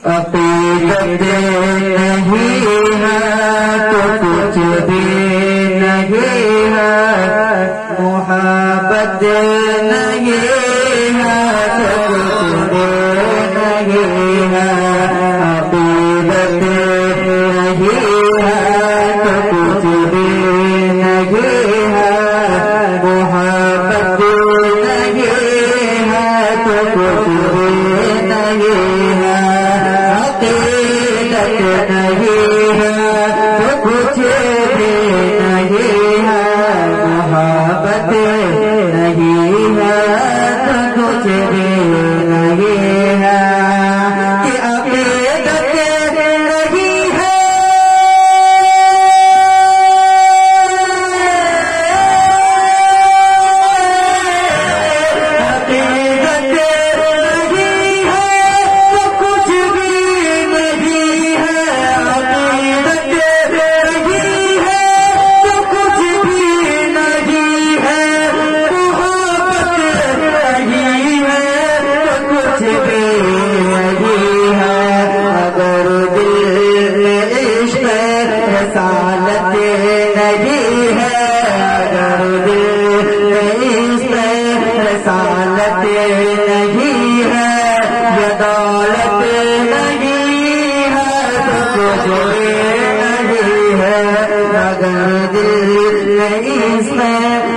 عقیدت نہیں ہے تو کچھ بھی نہیں ہے، محبت نہیں ہے تو کچھ بھی نہیں ہے، عقیدت نہیں ہے تو کچھ بھی نہیں ہے، محبت نہیں ہے تو کچھ بھی نہیں ہے، عقیدت نہیں ہے تو کچھ بھی نہیں ہے، محبت نہیں ہے تو کچھ بھی نہیں ہے، کہ عقیدت نہیں ہے، عقیدت نہیں ہے تو کچھ بھی نہیں ہے، عقیدت نہیں ہے تو کچھ بھی نہیں ہے، محبت نہیں ہے تو کچھ بھی نہیں ہے، اگر دل میں عشق رسالت نہیں ہے، اگر دل میں عشق رسالت نہیں ہے، یہ دولت نہیں ہے تو کچھ بھی نہیں ہے، اگر دل میں عشق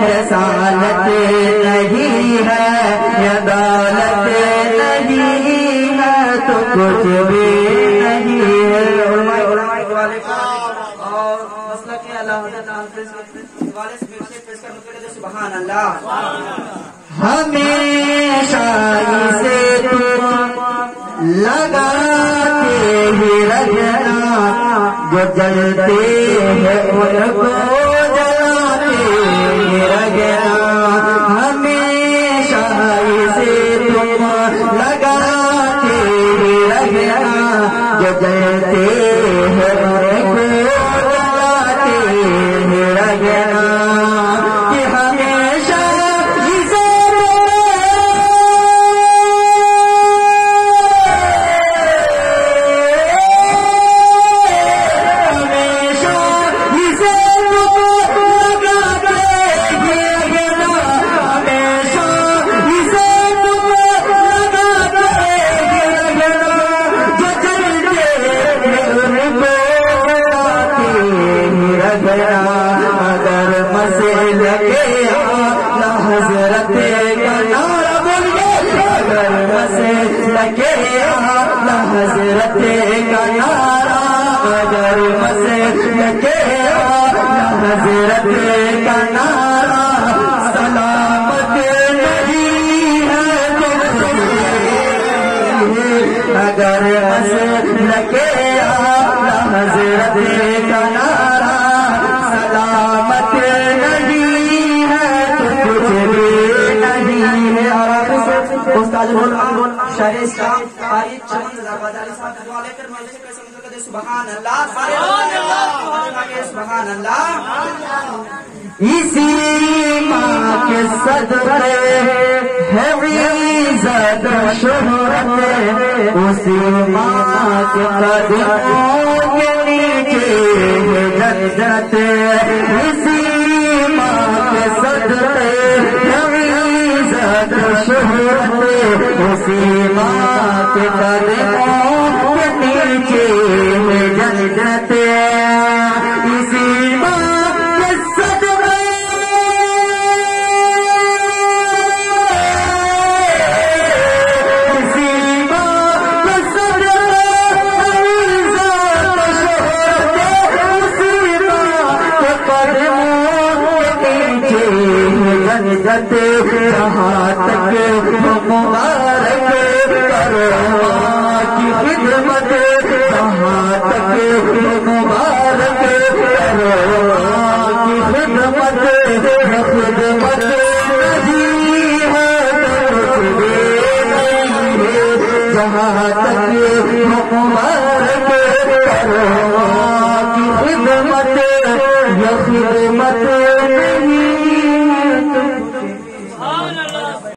رسالت نہیں ہے، یہ دولت نہیں ہے تو کچھ بھی نہیں ہے۔ علماء کے والے اور مسلک کے اللہ حضرت والے سے پیش کرنے کے لیے سبحان اللہ۔ ہمیشہ اسے تم لگاتے ہی رکھنا، جو جلتے ہیں ان کو جلاتے ہی رکھنا، ہمیشہ اسے تم لگاتے ہی رکھنا، جو جلتے ہیں ان کو جلاتے ہی رکھنا، کہ ہمیشہ اسے ہمیشہ اسے تم لگاتے ہی رکھنا، ہمیشہ اسے تم لگاتے ہی رکھنا، جو جلتے ہیں ان کو جلاتے ہی رکھنا، اگر مسلک اعلیٰ حضرت کا نعرہ بولیے، اگر مسلک اعلیٰ حضرت کا نعرہ، اگر مسلک اعلیٰ حضرت کا نعرہ، سلامت نہیں ہے تو اگر مسلک اعلیٰ حضرت کا نعرہ، سلامت نہیں ہے تو کچھ بھی نہیں ہے۔ اور آپ سے استاد شاعر اسلام قاری چمن زرباداری صاحب کے حوالے کر میں سے پیش کرنے کے سبحان اللہ، سبحان اللہ۔ اسی ماں کے صدقے ہے عزت و شہرت، اسی ماں کے قدموں کے نیچے ہے جنت، اسی ماں کے صدقے ہے عزت و شہرت، اسی ماں کے قدموں کے نیچے ہے جنت، اسی ماں کے صدقے اسی ماں کے صدقے عزت و شہرت، اسی ماں کے قدموں کے نیچے ہے جنت، جہاں تک مبارک کرو ماں کی خدمت، جہاں تک مبارک کرو ماں کی خدمت، خدمت نہیں ہے تو کچھ بھی نہیں ہے، جہاں تک مبارک کرو ماں کی خدمت، یہ خدمت